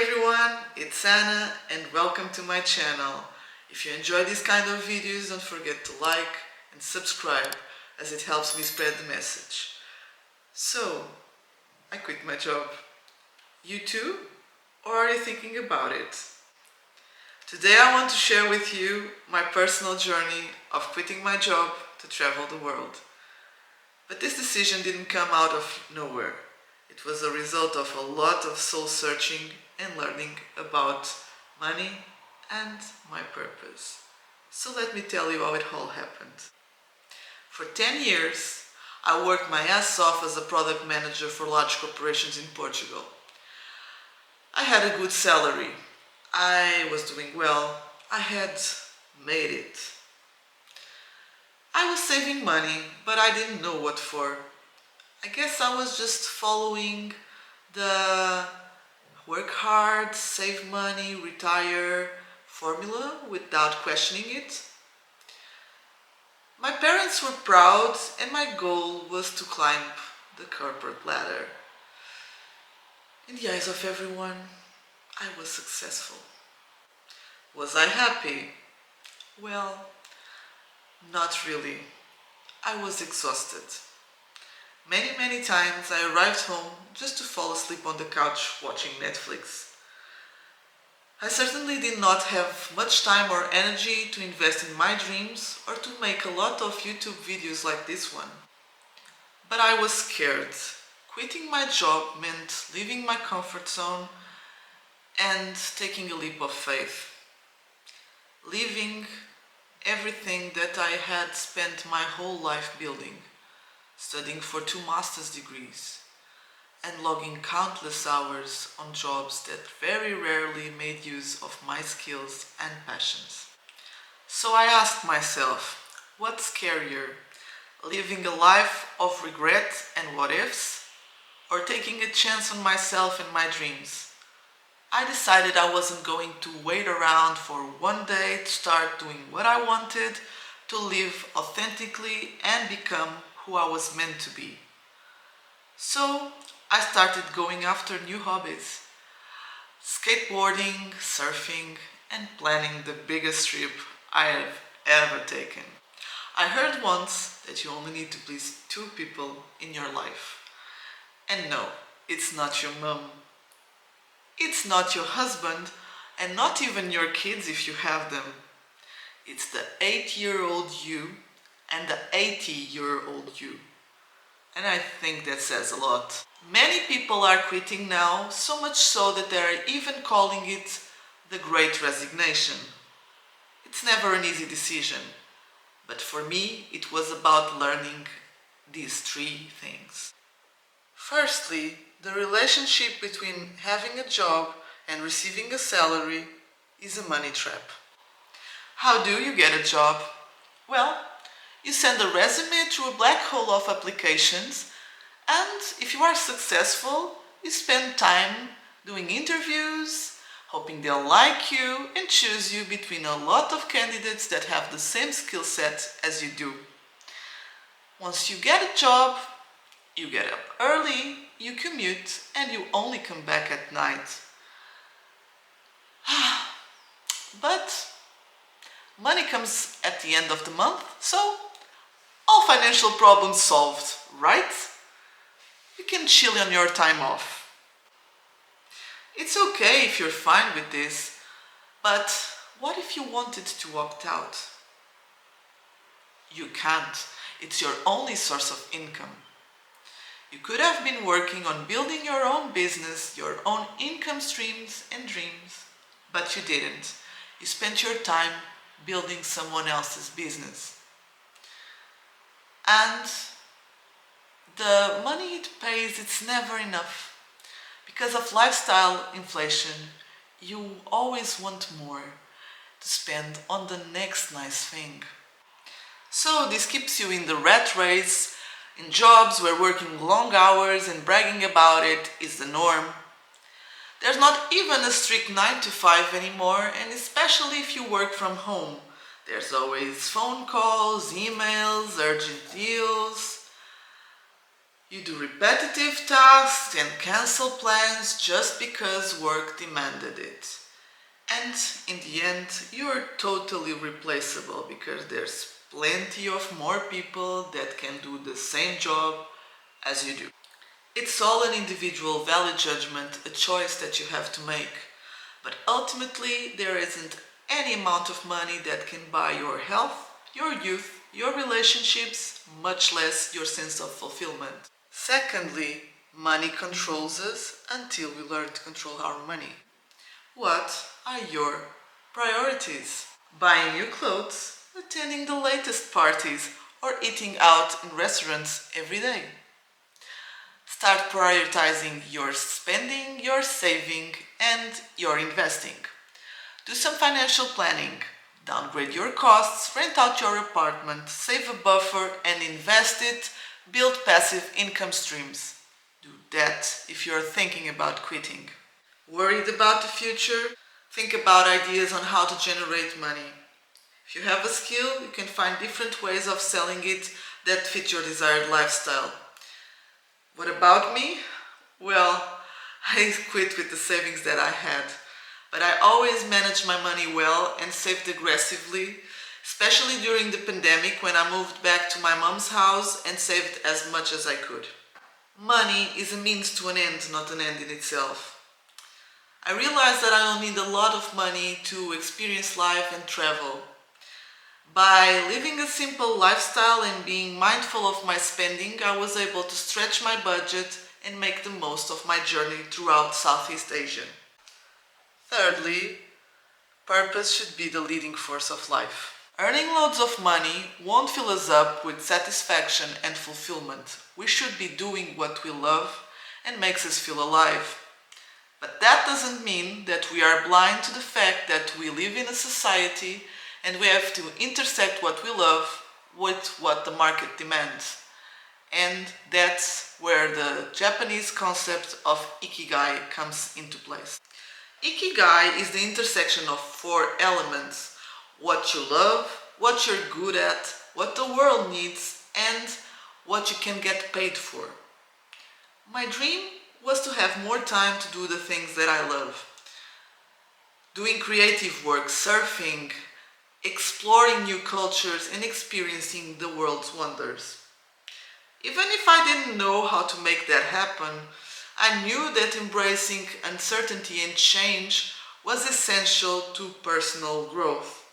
everyone, it's Anna and welcome to my channel. If you enjoy these kind of videos, don't forget to like and subscribe as it helps me spread the message. So, I quit my job. You too? Or are you thinking about it? Today I want to share with you my personal journey of quitting my job to travel the world. But this decision didn't come out of nowhere. It was a result of a lot of soul searching and learning about money and my purpose. So let me tell you how it all happened. For 10 years, I worked my ass off as a product manager for large corporations in Portugal. I had a good salary. I was doing well. I had made it. I was saving money, but I didn't know what for. I guess I was just following the work hard, save money, retire formula without questioning it. My parents were proud and my goal was to climb the corporate ladder. In the eyes of everyone, I was successful. Was I happy? Well, not really. I was exhausted. Many times I arrived home just to fall asleep on the couch watching Netflix. I certainly did not have much time or energy to invest in my dreams or to make a lot of YouTube videos like this one. But I was scared. Quitting my job meant leaving my comfort zone and taking a leap of faith. Leaving everything that I had spent my whole life building. Studying for 2 master's degrees, and logging countless hours on jobs that very rarely made use of my skills and passions. So I asked myself, what's scarier, living a life of regret and what-ifs, or taking a chance on myself and my dreams? I decided I wasn't going to wait around for one day to start doing what I wanted, to live authentically and become who I was meant to be. So I started going after new hobbies. Skateboarding, surfing, and planning the biggest trip I have ever taken. I heard once that you only need to please 2 people in your life. And no, it's not your mom. It's not your husband, and not even your kids if you have them. It's the 8-year-old you and the 80-year-old you. And I think that says a lot. Many people are quitting now, so much so that they are even calling it the Great Resignation. It's never an easy decision, but for me it was about learning these 3 things. Firstly, the relationship between having a job and receiving a salary is a money trap. How do you get a job? Well, you send a resume through a black hole of applications, and if you are successful, you spend time doing interviews, hoping they'll like you and choose you between a lot of candidates that have the same skill set as you do. Once you get a job, you get up early, you commute, and you only come back at night. But money comes at the end of the month, so all financial problems solved, right? You can chill on your time off. It's okay if you're fine with this, but what if you wanted to opt out? You can't. It's your only source of income. You could have been working on building your own business, your own income streams and dreams, but you didn't. You spent your time building someone else's business. And the money it pays, it's never enough. Because of lifestyle inflation, you always want more to spend on the next nice thing. So this keeps you in the rat race, in jobs where working long hours and bragging about it is the norm. There's not even a strict 9 to 5 anymore, and especially if you work from home. There's always phone calls, emails, urgent deals. You do repetitive tasks and cancel plans just because work demanded it. And in the end, you're totally replaceable because there's plenty of more people that can do the same job as you do. It's all an individual value judgment, a choice that you have to make. But ultimately, there isn't any amount of money that can buy your health, your youth, your relationships, much less your sense of fulfillment. Secondly, money controls us until we learn to control our money. What are your priorities? Buying new clothes, attending the latest parties, or eating out in restaurants every day? Start prioritizing your spending, your saving, and your investing. Do some financial planning. Downgrade your costs, rent out your apartment, save a buffer, and invest it. Build passive income streams. Do that if you're thinking about quitting. Worried about the future? Think about ideas on how to generate money. If you have a skill, you can find different ways of selling it that fit your desired lifestyle. What about me? Well, I quit with the savings that I had, but I always managed my money well and saved aggressively, especially during the pandemic when I moved back to my mom's house and saved as much as I could. Money is a means to an end, not an end in itself. I realized that I don't need a lot of money to experience life and travel. By living a simple lifestyle and being mindful of my spending, I was able to stretch my budget and make the most of my journey throughout Southeast Asia. Thirdly, purpose should be the leading force of life. Earning loads of money won't fill us up with satisfaction and fulfillment. We should be doing what we love and makes us feel alive. But that doesn't mean that we are blind to the fact that we live in a society and we have to intersect what we love with what the market demands. And that's where the Japanese concept of Ikigai comes into place. Ikigai is the intersection of four elements: what you love, what you're good at, what the world needs, and what you can get paid for. My dream was to have more time to do the things that I love. Doing creative work, surfing, exploring new cultures, and experiencing the world's wonders. Even if I didn't know how to make that happen, I knew that embracing uncertainty and change was essential to personal growth.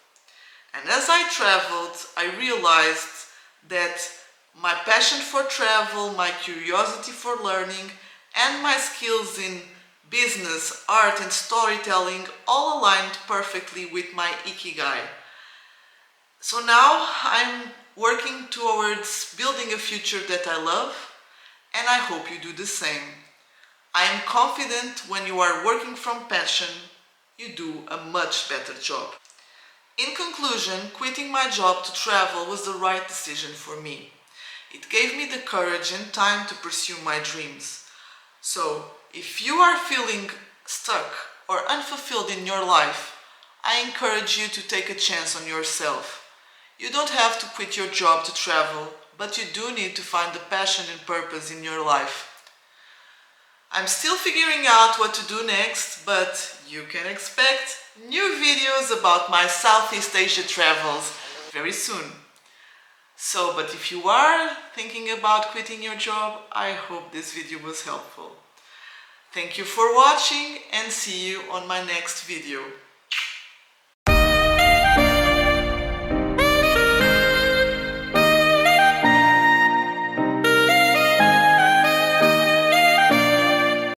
And as I traveled, I realized that my passion for travel, my curiosity for learning, and my skills in business, art, and storytelling all aligned perfectly with my Ikigai. So now I'm working towards building a future that I love, and I hope you do the same. I am confident when you are working from passion, you do a much better job. In conclusion, quitting my job to travel was the right decision for me. It gave me the courage and time to pursue my dreams. So, if you are feeling stuck or unfulfilled in your life, I encourage you to take a chance on yourself. You don't have to quit your job to travel, but you do need to find the passion and purpose in your life. I'm still figuring out what to do next, but you can expect new videos about my Southeast Asia travels very soon. But if you are thinking about quitting your job, I hope this video was helpful. Thank you for watching and see you on my next video.